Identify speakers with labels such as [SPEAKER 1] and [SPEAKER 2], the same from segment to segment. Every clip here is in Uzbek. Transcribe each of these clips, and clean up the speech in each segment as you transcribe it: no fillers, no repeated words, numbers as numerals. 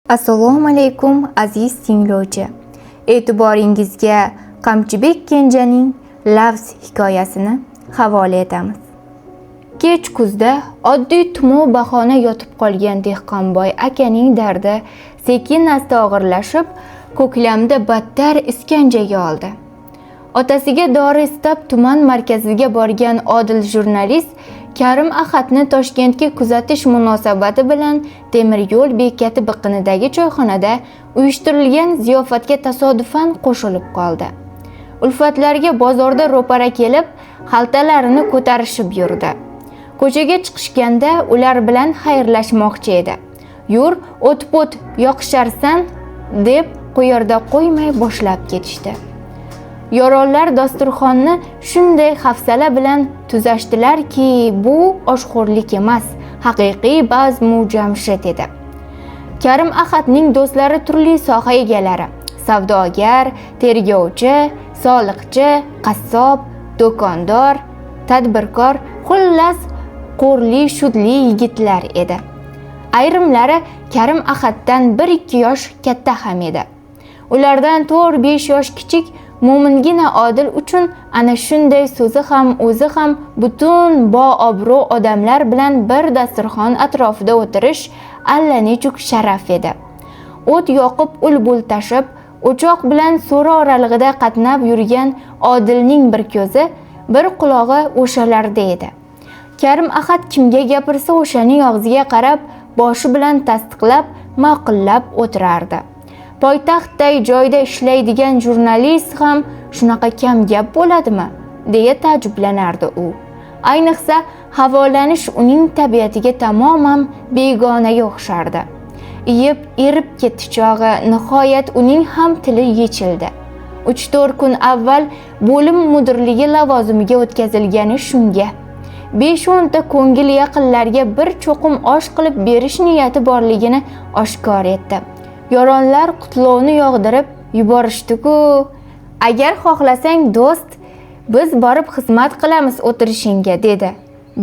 [SPEAKER 1] Assalomu alaykum aziz tinglovchi. E'tiboringizga Qamchibek Kenjaning Lavz hikoyasini havola etamiz. Kech kuzda oddiy tumov bahona yotib qolgan Dehqonboy akaning dardi sekin-asta og'irlashib, ko'klamda battar iskanjaga oldi. Otasiga dori istab tuman markaziga borgan odil jurnalist Karim Ahadni Toshkentga kuzatish munosabati bilan temir yo'l bekati biqinidagi choyxonada uyushtirilgan ziyofatga tasodifan qo'shilib qoldi. Ulfatlarga bozorda ro'para kelib, xaltalarini ko'tarishib yurdi. Ko'chaga chiqishganda ular bilan xayrlashmoqchi edi. "Yur, o't-po't yoqisharsan" deb qo'yarda qo'ymay boshlab ketishdi. Yoronlar dasturxonni shunday hafsala bilan tuzashdilarki, bu oshxo'rlik emas, haqiqiy bazmu jamshid edi. Karim Ahadning do'stlari turli soha egalari: savdogar, tergovchi, soliqchi, qassob, do'kondor, tadbirkor, xullas qo'rli shudli yigitlar edi. Ayrimlari Karim Ahaddan 1-2 yosh katta ham edi. Ulardan 4-5 yosh kichik mo'mingina Odil uchun ana shunday so'zi ham o'zi ham butun boobro' odamlar bilan bir dasturxon atrofida o'tirish allanechuk sharaf edi. O't yoqib, ul-bul tashib, o'choq bilan so'ri oralig'ida qatnab yurgan Odilning bir ko'zi, bir qulog'i o'shalarda edi. Karim Ahad kimga gapirsa o'shaning og'ziga qarab, boshi bilan tasdiqlab, ma'qullab o'tirardi. Poytaxtday joyda ishlaydigan jurnalist ham shunaqa kam gap bo'ladimi deya ta'jublanardi u. Ayniqsa havolanish uning tabiatiga tamoman begonaga o'xshardi. Iyib erib ketdi chog'i nihoyat uning ham tili yechildi. 3-4 kun avval bo'lim mudirligi lavozimiga o'tkazilgani shunga. 5-10 ta ko'ngil yaqinlarga bir cho'qim osh qilib berish niyati borligini oshkor etdi. Yoronlar qutlovni yog'dirib yuborishdi-ku. "Agar xohlasang do'st, biz borib xizmat qilamiz o'tirishingga", dedi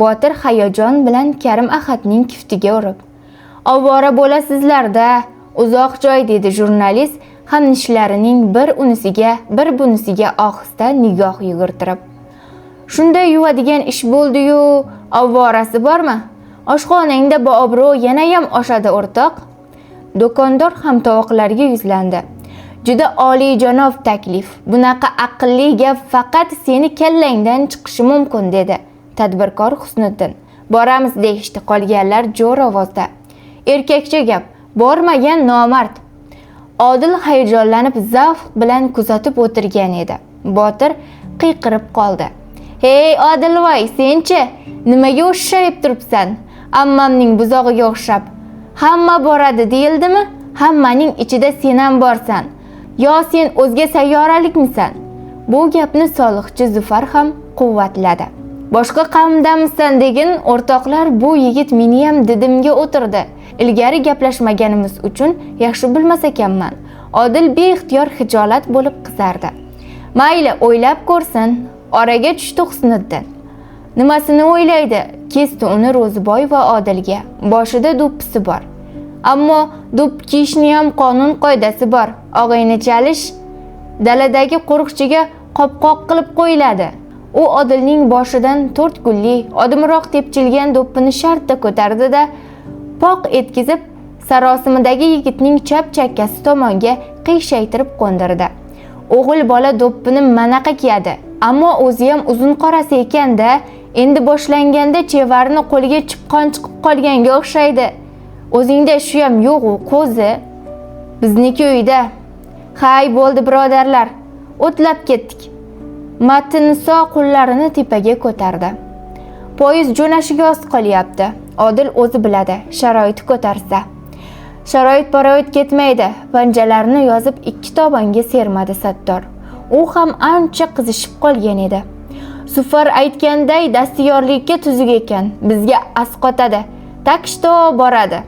[SPEAKER 1] Botir hayajon bilan Karim Ahadning kiftiga urib. "Ovora bo'lasizlar-da, uzoq joy", dedi jurnalist hamnishlarining bir unisiga, bir bunisiga ohista nigoh yugurtirib. "Shunday yuvadigan ish bo'ldi-yu, ovorasi bormi? Oshxonangda boobro' yanayam oshadi o'rtoq." Do'kondor hamtovoqlarga yuzlandi. "Juda oliyjanob taklif. Bunaqa aqlli gap faqat seni kallangdan chiqishi mumkin", dedi tadbirkor Husniddin. "Boramiz", deyishdi qolganlar jo'r ovozda. "Erkakcha gap, bormagan nomard." Odil hayajonlanib zavq bilan kuzatib o'tirgan edi. Botir qiyqirib qoldi. "Hey Odilvoy, senchi nimaga o'shshayib turibsan? Ammamning buzog'iga o'xshab. Hamma boradi deyildimi? Hammaning ichida sen ham borsan. Yo sen o'zga sayyoralikmisan?" Bu gapni soliqchi Zufar ham quvvatladi. "Boshqa qavmdanmisan degin o'rtoqlar, bu yigit meni ham didimga o'tirdi. Ilgari gaplashmaganimiz uchun yaxshi bilmas ekanman." Odil beixtiyor hijolat bo'lib qizardi. "Mayli, o'ylab ko'rsin", oraga tushdi Husniddin. "Nimasini o'ylaydi?" kesdi uni Ro'ziboy va Odilga. "Boshida do'ppisi bor. Ammo do'pp kiyishni ham qonun qoidasi bor. Og'ayni chalish daladagi qo'riqchiga qopqoq qilib qo'yiladi." U Odilning boshidan 4 gulli odimroq tepchilgan do'ppini shartta ko'tardi-da, poq etkizib sarosimidagi yigitning chap chakkasi tomonga qiyshaytirib qo'ndirdi. O'g'il bola do'ppini manaqa kiyadi, ammo o'zi ham uzun qorasi ekan-da, endi boshlanganda chevarni qo'liga chipqon chiqib qolganga o'xshaydi. O'zingda shu ham yo'q-u ko'zi. Bizniki uyda. Hay bo'ldi birodarlar, o'tlab ketdik." Matiniso qo'llarini tepaga ko'tardi. "Poyezd jo'nashiga oz qolyapti. Odil o'zi biladi, sharoiti ko'tarsa. Sharoit paroyit ketmaydi." Panjalarini yozib 2 tomonga sermadi Sattor. U ham ancha qizishib qolgan edi. "Sufar aytganday dastyorlikka tuzuk ekan. Bizga asqotadi. Takishto boradi."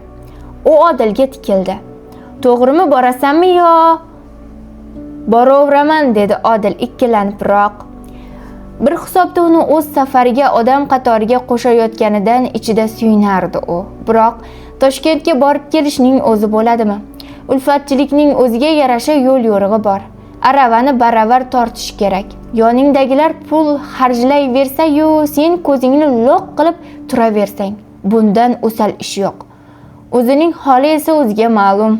[SPEAKER 1] U Odilga tikildi. "To'g'rimi, borasanmi yo?" "Boraveraman", dedi Odil ikkilanibroq. Bir hisobda uni o'z safariga odam qatoriga qo'shayotganidan ichida suyunardi u. Biroq Toshkentga borib kelishning o'zi bo'ladimi? ulfatchilikning o'ziga yarasha yo'l yo'rig'i bor. Aravani baravar tortish kerak. Yoningdagilar pul xarjlayversa-yu, sen ko'zingni loq qilib turaversang, bundan o'sal ish yo'q. O'zining holi esa o'ziga ma'lum.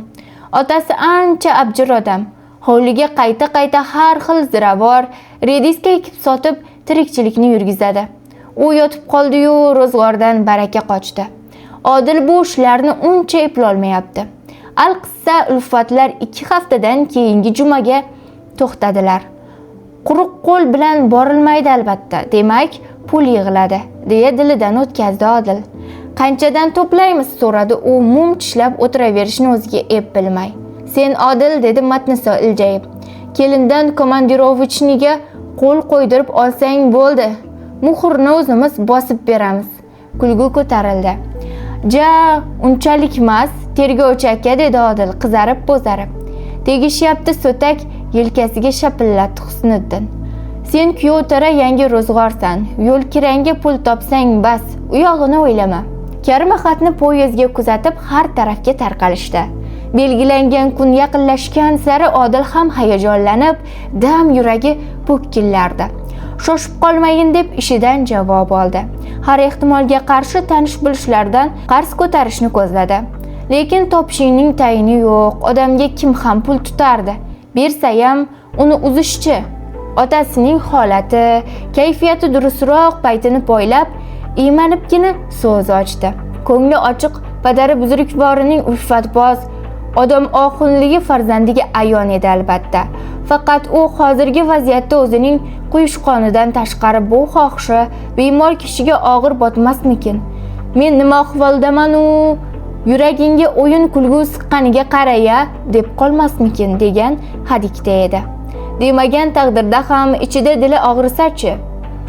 [SPEAKER 1] Otasi ancha abjir odam. Hovliga qayta har xil ziravor, rediska ekib sotib tirikchilikni yurgizadi. U yotib qoldi-yu, ro'zg'ordan baraka qochdi. Odil bu ishlarni uncha eplolmayapti. Al-qissa ulfatlar 2 haftadan keyingi jumaga to'xtadilar. Quruq qo'l bilan borilmaydi albatta. Demak, pul yig'iladi, deya dilidan o'tkazdi Odil. Qanchadan to'playmiz, so'radi u mum tishlab o'tiraverishni o'ziga ep bilmay. Sen Odil, dedi Matniso iljayib. Kelindan komandirovichniga qo'l qo'ydirib olsang bo'ldi. Muhrni o'zimiz bosib beramiz. Kulgu ko'tarildi. Ja, unchalikmas, tergovchi aka, dedi Odil qizarib bo'zarib. Tegishyapti so'tak, yelkasiga shapillatdi Husniddin. Sen kuyovtara yangi ro'zg'orsan. Yo'l kiranga pul topsang bas, u yog'ini o'ylama. Karima xatni poyezdga kuzatib har tarafga tarqalishdi. Belgilangan kun yaqinlashgan sari Odil ham hayajonlanib, dam yuragi po'kkillardi. Shoshib qolmayin deb ishidan javob oldi. Har ehtimolga qarshi tanish bilishlardan qarz ko'tarishni ko'zladi. Lekin topishingning tayini yo'q. Odamga kim ham pul tutardi? Bersayam uni uzishchi. Otasining holati, kayfiyati durustroq paytini poylab, iymanibgina so'z ochdi. Ko'ngli ochiq, padari buzrukvorining ulfatboz, odam oxunligi farzandiga ayon edi albatta. Faqat u hozirgi vaziyatda o'zining quyushqonidan tashqari bu xohishi bemor kishiga og'ir botmasmikin? Men nima ahvoldaman-u, yuragingga o'yin kulgu siqqaniga qaraya deb qolmasmikin degan hadikda edi. Demagan taqdirda ham ichida dili og'risachi.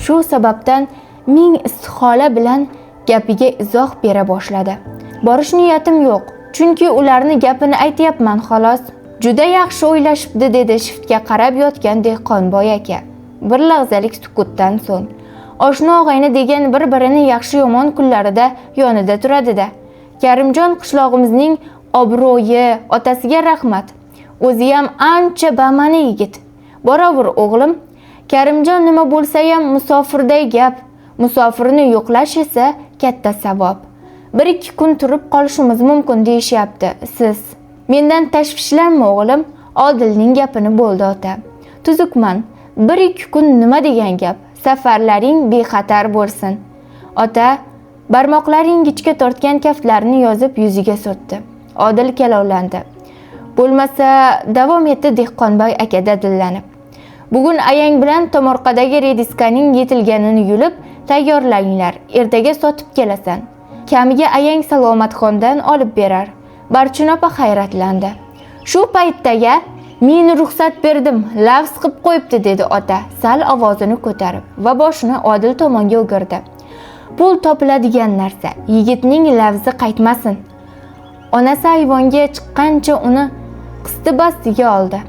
[SPEAKER 1] Shu sababdan ming istihola bilan gapiga izoh bera boshladi. Borish niyatim yo'q, chunki ularni gapini aytayapman xolos. Juda yaxshi o'ylashibdi, dedi shiftga qarab yotgan Dehqonboy aka. Bir lahzalik sukutdan so'ng, oshna og'ayni degan bir-birini yaxshi yomon kunlarida yonida turadi-da. Karimjon qishlog'imizning obro'yi, otasiga rahmat. O'zi ham ancha bamani yigit. Boravur o'g'lim. Karimjon nima bo'lsa ham musofirday gap. Musofirni yo'qlash esa katta savob. 1-2 kun turib qolishimiz mumkin deyishyapti. Siz mendan tashvishlanma o'g'lim. Odilning gapini bo'ldi ota. Tuzukman. 1-2 kun nima degan gap? Safarlaring bexatar bo'lsin. Ota barmoqlari ingichka tortgan kaftlarini yozib yuziga surtdi. Odil kalovlandi. Bo'lmasa davom etdi Dehqonboy aka dadillanib. Bugun ayang bilan tomorqadagi rediskaning yetilganini yulib tayyorlanglar. Ertaga sotib kelasan. Kamiga ayang Salomatxondan olib berar. Barchin opa hayratlandi. Shu paytdaga men ruxsat berdim, lavz qilib qo'yibdi, dedi ota sal ovozini ko'tarib va boshini Odil tomonga o'girdi. Pul topiladigan narsa, yigitning lavzi qaytmasin. Onasi ayvonga chiqqancha uni qisdi-bastiga oldi.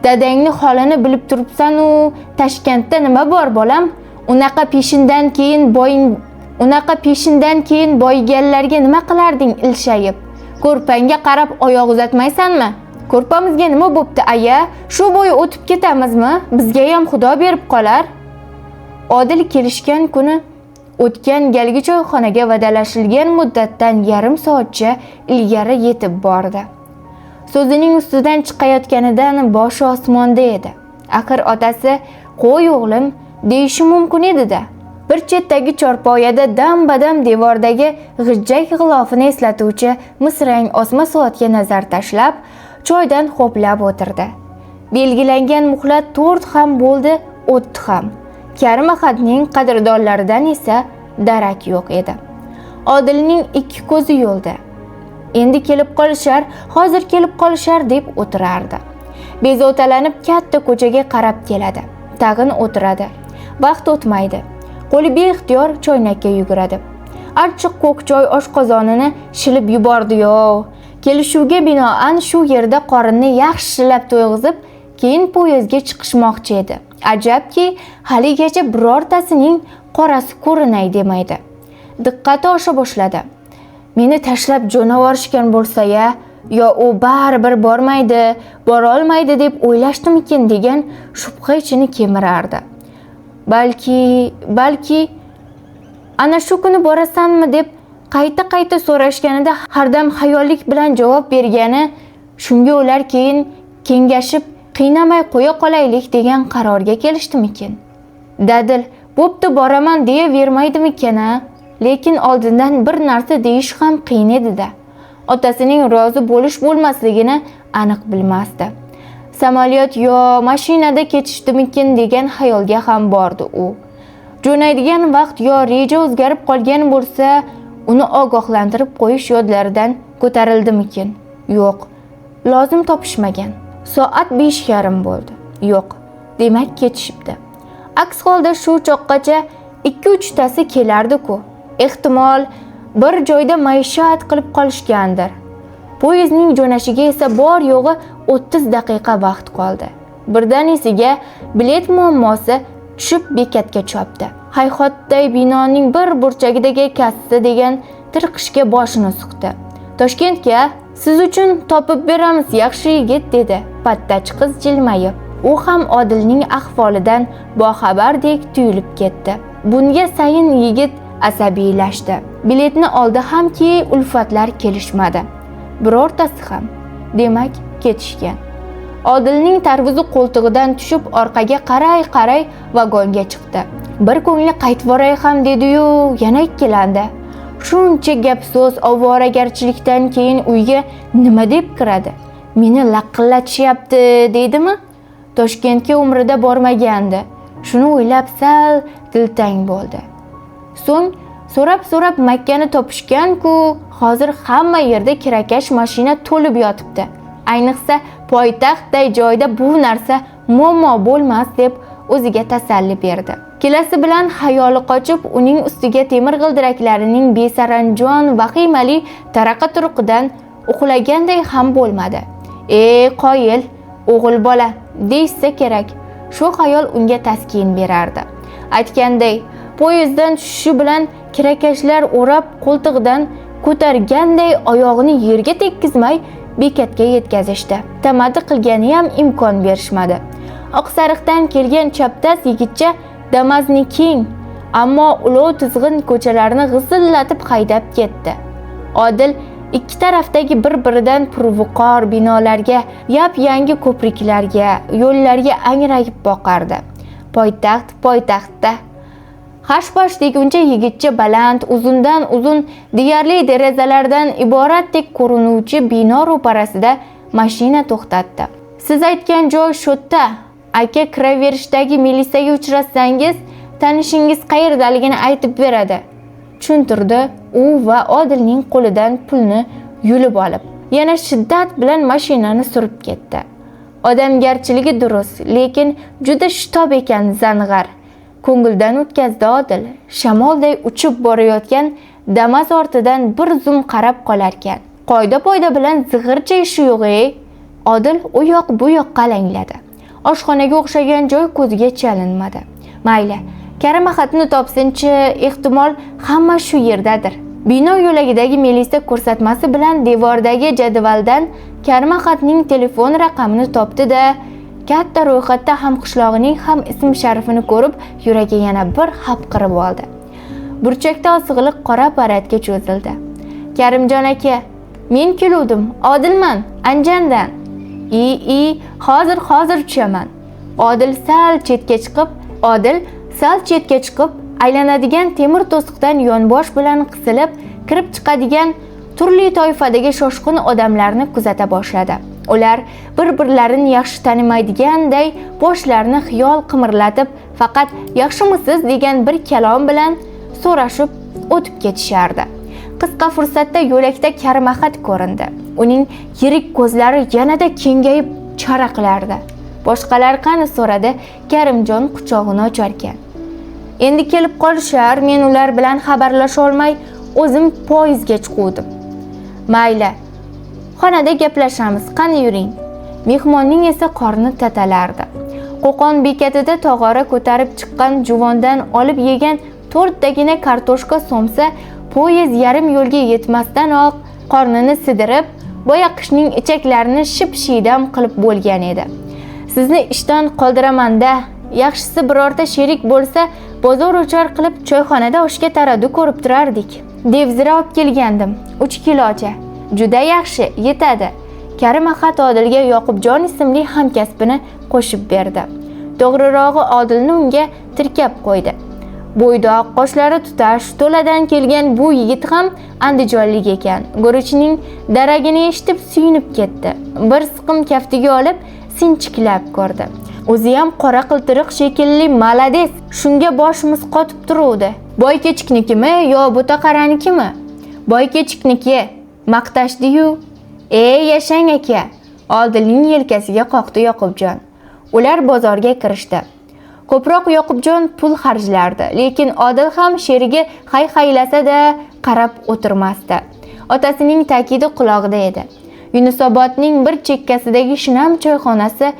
[SPEAKER 1] Dadangni holini bilib turibsan-u, Toshkentda nima bor bolam? Unaqa peshindan keyin boyiganlarga nima qilarding ilshayib? Ko'rpangga qarab oyoq uzatmaysanmi? Ko'rpamizga nima bo'pti aya? Shu bo'yi o'tib ketamizmi? Bizga ham Xudo berib qolar. Odil kelishgan kuni o'tgan galgi choyxonaga vadalashilgan muddatdan yarim soatcha ilgari yetib bordi. So'zining ustidan chiqayotganidan boshi osmonda edi. Axir otasi qo'y o'g'lim deyishi mumkin edi-da. Bir chetdagi chorpoyada dam-badam devordagi g'ijjak g'ilofini eslatuvchi misrang osma soatga nazar tashlab, choydan xo'plab o'tirdi. Belgilangan muhlat 4 ham bo'ldi, o'tdi ham. Karima xatning qadrdonlaridan esa darak yo'q edi. Odilning 2 ko'zi yo'lda. Endi kelib qolishar, hozir kelib qolishar deb o'tirardi. Bezovtalanib katta ko'chaga qarab keladi. Tag'in o'tiradi. Vaqt o'tmaydi. Qo'li beixtiyor choynakka yuguradi. Achchiq ko'k choy oshqozonini shilib yubordi-yo. Kelishuvga binoan shu yerda qorinni yaxshilab to'yg'izib, keyin poyezdga chiqishmoqchi edi. Ajabki, haligacha birortasining qorasi ko'rinay demaydi. Diqqati osha boshladi. Meni tashlab jo'navorishgan bo'lsa-ya, yo u baribir bormaydi, bora olmaydi deb o'ylashdimikin degan shubha ichini kemirardi. Balki ana shu kuni borasanmi deb qayta so'rashganida hardam xayollik bilan javob bergani, shunga ular keyin kengashib qiynamay qo'ya qolaylik degan qarorga kelishdimikin. Dadil bo'pti boraman deya vermaydimikin a? Lekin oldindan bir narsa deyish ham qiyin edi-da. Otasining rozi bo'lmasligini aniq bilmasdi. Samolyot yo mashinada ketishdimikin degan xayolga ham bordi u. Jo'naydigan vaqt yo reja o'zgarib qolgan bo'lsa, uni ogohlantirib qo'yish yodlaridan ko'tarildimikin? Yo'q, lozim topishmagan. Soat 5:30 bo'ldi. Yo'q, demak ketishibdi. Aks holda shu choqqacha 2-3 tasi kelardi-ku. Ehtimol bir joyda maishat qilib qolishgandir. Poyezdning jo'nashiga esa bor yo'g'i 30 daqiqa vaqt qoldi. Birdan esiga bilet muammosi tushib bekatga chopdi. Hayhotday binoning bir burchagidagi kassa degan tirqishga boshini suqdi. Toshkentga siz uchun topib beramiz yaxshi yigit dedi pattach qiz jilmayib. U ham Odilning ahvolidan boxabardek tuyulib ketdi. Bunga sayin yigit asabiylashdi. Biletni oldi hamki ulfatlar kelishmadi. Birortasi ham. Demak, ketishgan. Odilning tarvuzi qo'ltig'idan tushib orqaga qaray vagonga chiqdi. Bir ko'ngli qaytib boray ham dedi-yu, yana ikkilandi. Shuncha gap so'z ovoragarchilikdan keyin uyga nima deb kiradi? Meni laqillatishayapti deydimi? Toshkentga umrida bormagandi. Shuni o'ylab sal diltang bo'ldi. So'ng so'rab Makkani topishgan-ku, hozir hamma yerda kirakash mashina to'lib yotibdi. Ayniqsa poytaxtday joyda bu narsa muammo bo'lmas deb o'ziga tasalli berdi. Kelasi bilan xayoli qochib, uning ustiga temir g'ildiraklarining besaranjon vahimali taraqa-turuqidan uxlaganday ham bo'lmadi. Qoyil, o'g'il bola deysa kerak. Shu xayol unga taskin berardi. Aytganday, poyezddan tushishi bilan kirakashlar o'rab qo'ltig'idan ko'targanday oyog'ini yerga tekkizmay bekatga yetkazishdi. Tamadi qilgani ham imkon berishmadi. Oqsariqdan kelgan chapdas yigitcha Damazni keng, ammo ulov tizg'in ko'chalarni g'izillatib haydab ketdi. Odil ikki tarafdagi bir-biridan purvuqor binolarga, yap-yangi ko'priklarga, yo'llarga angrayib boqardi. Poytaxtda hash-pash deguncha yigitcha baland, uzundan uzun, deyarli derazalardan iboratdek ko'rinuvchi bino ro'parasida mashina to'xtatdi. Siz aytgan joy shu-yerda. Aka kiraverishdagi militsiyaga uchratsangiz, tanishingiz qayerdaligini aytib beradi. Tushuntirdi u va Odilning qo'lidan pulni yulib olib, yana shiddat bilan mashinani surib ketdi. Odamgarchiligi durust, lekin juda shitob ekan zang'ar. Ko'ngildan o'tkazdi Odil. Shamolday uchib borayotgan Damas ortidan bir zum qarab qolarkan. Qoida-poyda bilan zig'ircha ishi yo'q-ey. Odil u yoq bu yoqqa alangladi. Oshxonaga o'xshagan joy ko'ziga chalinmadi. Mayli, Karim Ahadni topsinchi, ehtimol hamma shu yerdadir. Bino yo'lagidagi militsiya ko'rsatmasi bilan devordagi jadvaldan Karim Ahadning telefon raqamini topdi-da, katta ro'yxatda ham qishlog'ining ham ism sharifini ko'rib, yuragi yana bir hapqirib oldi. Burchakda osig'liq qora apparatga cho'zildi. Karimjon aka, men keluvdim, Odilman, Anjandan. Hozir tushaman. Odil sal chetga chiqib, aylanadigan temir to'siqdan yonbosh bilan qisilib kirib chiqadigan turli toifadagi shoshqin odamlarni kuzata boshladi. Ular bir-birlarini yaxshi tanimaydiganday boshlarini xiyol qimirlatib, faqat yaxshimisiz degan bir kalom bilan so'rashib o'tib ketishardi. Qisqa fursatda yo'lakda Karim Ahad ko'rindi. Uning yirik ko'zlari yanada kengayib charaqlardi. Boshqalar qani so'radi, Karimjon quchog'ini ocharkan. Endi kelib qolishar, men ular bilan xabarlasha olmay o'zim poyezdga chiqdim. Mayli, xonada gaplashamiz, qani yuring. Mehmonning esa qorni tatalardi. Qo'qon bekatida tog'ora ko'tarib chiqqan juvondan olib yegan 4 dagina kartoshka somsa poyezd yarim yo'lga yetmasdanoq qornini sidirib, boyaqishning ichaklarini ship-shiydam qilib bo'lgan edi. Sizni ishdan qoldiraman-da, yaxshisi birorta sherik bo'lsa, bozor o'char qilib choyxonada oshga taraddu ko'rib turardik. Devzira olib kelgandim, 3 kilocha. Juda yaxshi, yetadi. Karim Ahad Odilga Yoqubjon ismli hamkasbini qo'shib berdi. To'g'rirog'i Odilni unga tirkab qo'ydi. Bo'ydoq, qoshlari tutash, to'ladan kelgan bu yigit ham andijonlik ekan. Guruchning daragini eshitib suyunib ketdi. Bir siqim kaftiga olib sinchiklab ko'rdi. O'zi ham qora qiltiriq shekilli malades, shunga boshimiz qotib turuvdi. Boy kechiknikimi yo butaqaranikimi? Boy kechikniki, maqtashdi-yu. Yashang aka, Odilning yelkasiga qoqdi Yoqubjon. Ular bozorga kirishdi. Ko'proq Yoqubjon pul xarjlardi, lekin Odil ham sherigi hay-haylasa-da qarab o'tirmasdi. Otasining ta'kidi quloqda edi. Yunusobodning bir chekkasidagi shinam choyxonasi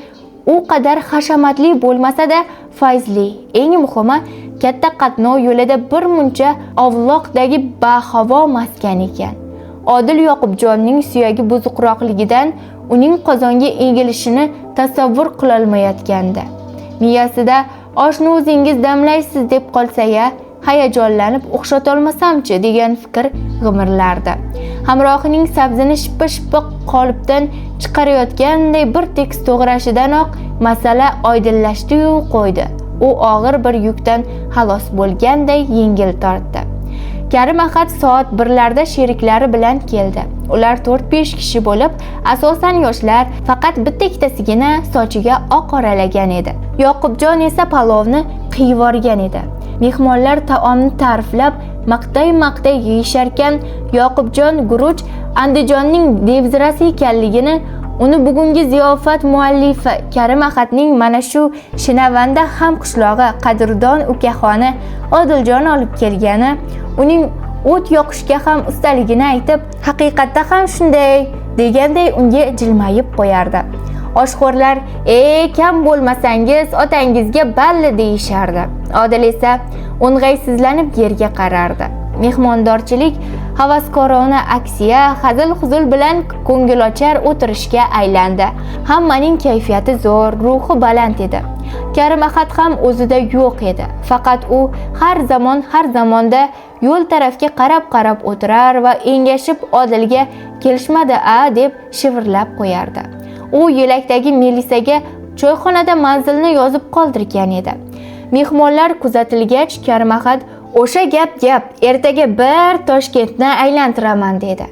[SPEAKER 1] u qadar hashamatli bo'lmasa-da fayzli. Eng muhimi, katta qatnov yo'lida bir muncha ovloqdagi bahavo maskan ekan. Odil Yoqubjonning suyagi buzuqroqligidan uning qozonga egilishini tasavvur qila olmayotgandi. Miyasida oshni o'zingiz damlaysiz deb qolsa-ya, hayajonlanib o'xshata olmasamchi degan fikr g'imirlardi. Hamrohining sabzini shippa-shippa qolipdan chiqarayotganday bir tekis to'g'rashidanoq masala oydinlashdi-yu qo'ydi. U og'ir bir yukdan xalos bo'lganday yengil tortdi. Karim Ahad soat 1larda sheriklari bilan keldi. Ular 4-5 kishi bo'lib, asosan yoshlar, faqat bitta-ikkitasigina sochiga oq oralagan edi. Yoqubjon esa palovni qiyvorgan edi. Mehmonlar taomni ta'riflab, maqtay-maqtay yeyisharkan, Yoqubjon guruch Andijonning devzirasi ekanligini, uni bugungi ziyofat muallifi Karim Ahadning mana shu Shinavanda ham qishlog'i qadrdon ukaxoni Odiljon olib kelgani, uning o't yoqishga ham ustaligini aytib, haqiqatda ham shunday deganday unga jilmayib qo'yardi. Oshxo'rlar, kam bo'lmasangiz otangizga balli deyishardi. Odil esa o'ng'aysizlanib yerga qarardi. Mehmondorchilik havaskorona aksiya, hazil-huzul bilan ko'ngilochar o'tirishga aylandi. Hammaning kayfiyati zo'r, ruhi baland edi. Karim Ahad ham o'zida yo'q edi. Faqat u har zamonda yo'l tarafga qarab o'tirar va engashib Odilga kelishmadi-a deb shivirlab qo'yardi. U yo'lakdagi Melisaga choyxonada manzilni yozib qoldirgan edi. Mehmonlar kuzatilgach, Karim Ahad o'sha gap, ertaga bir Toshkentni aylantiraman dedi.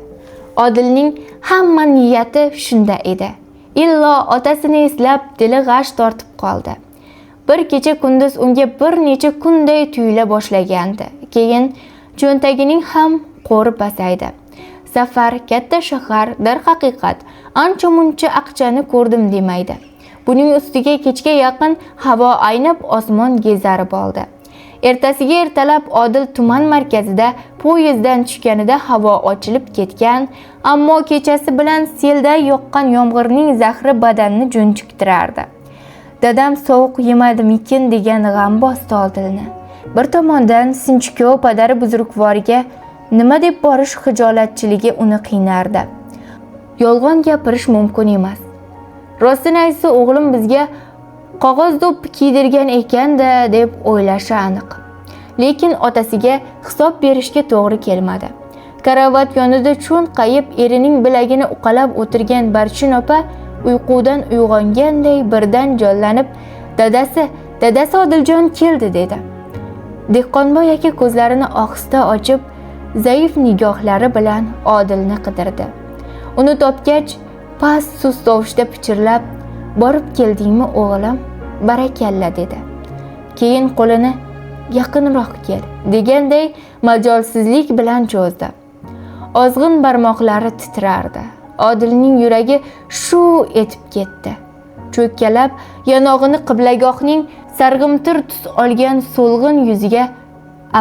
[SPEAKER 1] Odilning hamma niyati shunda edi. Illo otasini eslab dili g'ash tortib qoldi. Bir kecha kunduz unga bir necha kunday tuyula boshlagandi. Keyin cho'ntagining ham qo'ri pasaydi. Safar, katta shahar, dar haqiqat, ancha-muncha aqchani ko'rdim demaydi. Buning ustiga kechga yaqin havo aynib, osmon gezarib oldi. Ertasiga ertalab Odil tuman markazida poyezddan tushganida havo ochilib ketgan, ammo kechasi bilan selday yoqqan yomg'irning zahri badanni junjiktirardi. Dadam sovuq yemadimikin degan g'am bosdi Odilni. Bir tomondan Sinchkov padari buzrukvoriga nima deb borish xijolatchiligi uni qiynardi. Yolg'on gapirish mumkin emas. Rostini aytsa, o'g'lim bizga qog'oz do'ppi kiydirgan ekan-da deb o'ylashi aniq. Lekin otasiga hisob berishga to'g'ri kelmadi. Karavot yonida cho'nqayib erining bilagini uqalab o'tirgan Barchin opa uyqudan uyg'onganday birdan jonlanib, "Dadasi Odiljon keldi" dedi. Dehqonboy aka ko'zlarini ohista ochib, zaif nigohlari bilan Odilni qidirdi. Uni topgach, past sust tovushda pichirlab, "Borib keldingmi o'g'lim? Barakalla" dedi. Keyin qo'lini "Yaqinroq kel" deganday majolsizlik bilan cho'zdi. Ozg'in barmoqlari titrardi. Odilning yuragi shuv etib ketdi. Cho'kkalab, yanog'ini qiblagohning sarg'imtir tus olgan so'lg'in yuziga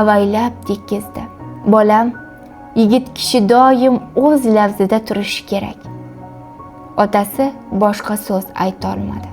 [SPEAKER 1] avaylab tekkizdi. "Bolam, yigit kishi doim o'z lavzida turishi kerak." Otasi boshqa so'z ayta olmadi.